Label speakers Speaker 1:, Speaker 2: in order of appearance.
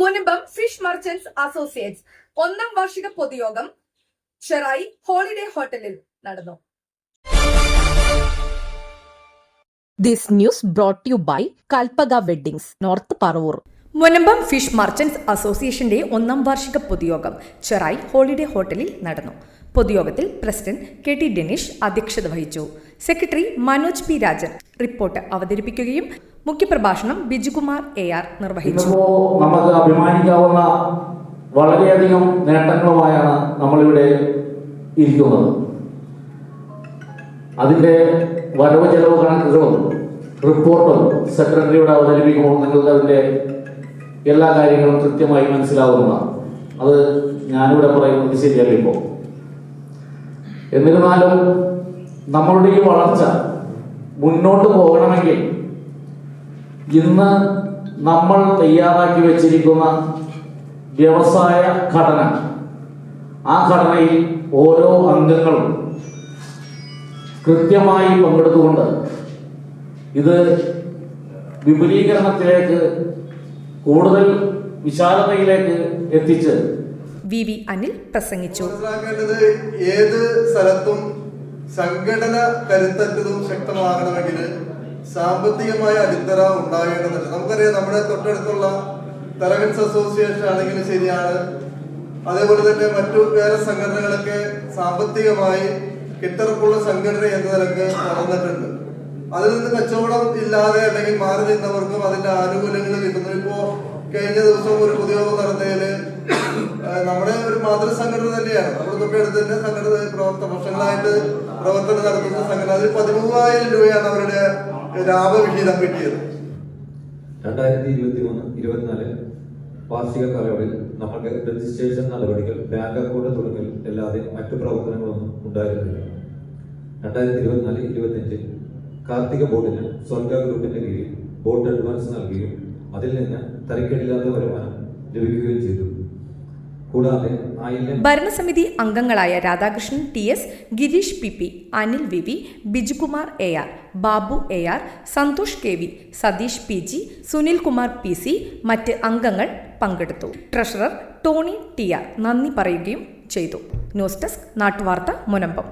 Speaker 1: Munambam fish merchants associates 1ാം വാർഷിക പൊതുയോഗം ചെറായി ഹോളിഡേ ഹോട്ടലിൽ നടന്നു.
Speaker 2: This news brought you by Kalpaka weddings, North Paravur.
Speaker 1: Munambam fish merchants അസോസിയേഷന്റെ 1ാം വാർഷിക പൊതുയോഗം ചെറായി ഹോളിഡേ ഹോട്ടലിൽ നടന്നു. പൊതുയോഗത്തിൽ പ്രസിഡന്റ് KT ഡെനീഷ് അധ്യക്ഷത വഹിച്ചു. Secretary Manoj P. Rajan report അവതരിപ്പിക്കുകയും മുഖ്യപ്രഭാഷണം ബിജുകുമാർ AR നിർവഹിച്ചു.
Speaker 3: നമുക്ക് അഭിമാനിക്കാവുന്ന വളരെയധികം നേട്ടങ്ങളുമായാണ് നമ്മളിവിടെ ഇരിക്കുന്നത്. അതിന്റെ വരവ് ചെലവ് കണക്കുകളും റിപ്പോർട്ടും സെക്രട്ടറിയോട് അവതരിപ്പിക്കുമ്പോൾ നിങ്ങൾക്ക് അതിന്റെ എല്ലാ കാര്യങ്ങളും കൃത്യമായി മനസ്സിലാവുന്നതാണ്. അത് ഞാനിവിടെ പറയുന്നത് ശരിയല്ല. ഇപ്പോൾ എന്നിരുന്നാലും നമ്മളുടെ ഈ വളർച്ച മുന്നോട്ട് പോകണമെങ്കിൽ ഇന്ന് നമ്മൾ തയ്യാറാക്കി വെച്ചിരിക്കുന്ന വ്യവസായ ഘടന, ആ ഘടനയിൽ ഓരോ അംഗങ്ങളും കൃത്യമായി പങ്കെടുത്തുകൊണ്ട് ഇത് വിപുലീകരണത്തിലേക്ക്, കൂടുതൽ വിശാലതയിലേക്ക് എത്തിച്ച്
Speaker 1: VV അനിൽ പ്രസംഗിച്ചു.
Speaker 4: മനസ്സിലാക്കേണ്ടത് ഏത് സ്ഥലത്തും സംഘടന കരുത്തറ്റതും ശക്തമാകണമെങ്കിൽ സാമ്പത്തികമായ അടിത്തറ ഉണ്ടാകേണ്ടതുണ്ട്. നമുക്കറിയാം, നമ്മുടെ തൊട്ടടുത്തുള്ള തലവൻസ് അസോസിയേഷൻ ആണെങ്കിലും ശരിയാണ്, അതേപോലെ തന്നെ മറ്റു വേറെ സംഘടനകളൊക്കെ സാമ്പത്തികമായി കെട്ടുറപ്പുള്ള സംഘടന എന്ന നിലക്ക് നടന്നിട്ടുണ്ട്. അതിൽ നിന്ന് കച്ചവടം ഇല്ലാതെ അല്ലെങ്കിൽ മാറി നിന്നവർക്കും അതിന്റെ ആനുകൂല്യങ്ങൾ കിട്ടുന്നു. ഇപ്പോ കഴിഞ്ഞ ദിവസം ഒരു പൊതുയോഗം നടന്നതില് നമ്മുടെ ഒരു മാതൃസംഘടന തന്നെയാണ്, നമ്മുടെ തൊട്ടടുത്ത് തന്നെ സംഘടന വർഷങ്ങളായിട്ട് പ്രവർത്തനം നടത്തുന്ന സംഘടന. അതിൽ 13,000 രൂപയാണ് അവരുടെ ലാഭവിഹിതം കിട്ടിയത്.
Speaker 5: 2023-24 വാർഷിക കാലയളവിൽ നമുക്ക് രജിസ്ട്രേഷൻ നടപടികൾ, ബാങ്ക് അക്കൗണ്ട് തുടങ്ങൽ അല്ലാതെ മറ്റു പ്രവർത്തനങ്ങളൊന്നും ഉണ്ടായിരുന്നില്ല. 2024-25 കാർത്തിക ബോർഡിന് സ്വർഗ ഗ്രൂപ്പിന്റെ കീഴിൽ ബോർഡ് അഡ്വാൻസ് നൽകുകയും അതിൽ നിന്ന് തരക്കേടില്ലാത്ത വരുമാനം ലഭിക്കുകയും ചെയ്തു. കൂടാതെ
Speaker 1: ഭരണസമിതി അംഗങ്ങളായ Radhakrishnan TS, Girish PP, Anil VV, Bijukumar AR, Babu AR, Santhosh KV, Satheesh PG, Sunilkumar PC, മറ്റ് അംഗങ്ങൾ പങ്കെടുത്തു. ട്രഷറർ ടോണി TR നന്ദി പറയുകയും ചെയ്തു. ന്യൂസ് ഡെസ്ക്, നാട്ടുവാർത്ത, മുനമ്പം.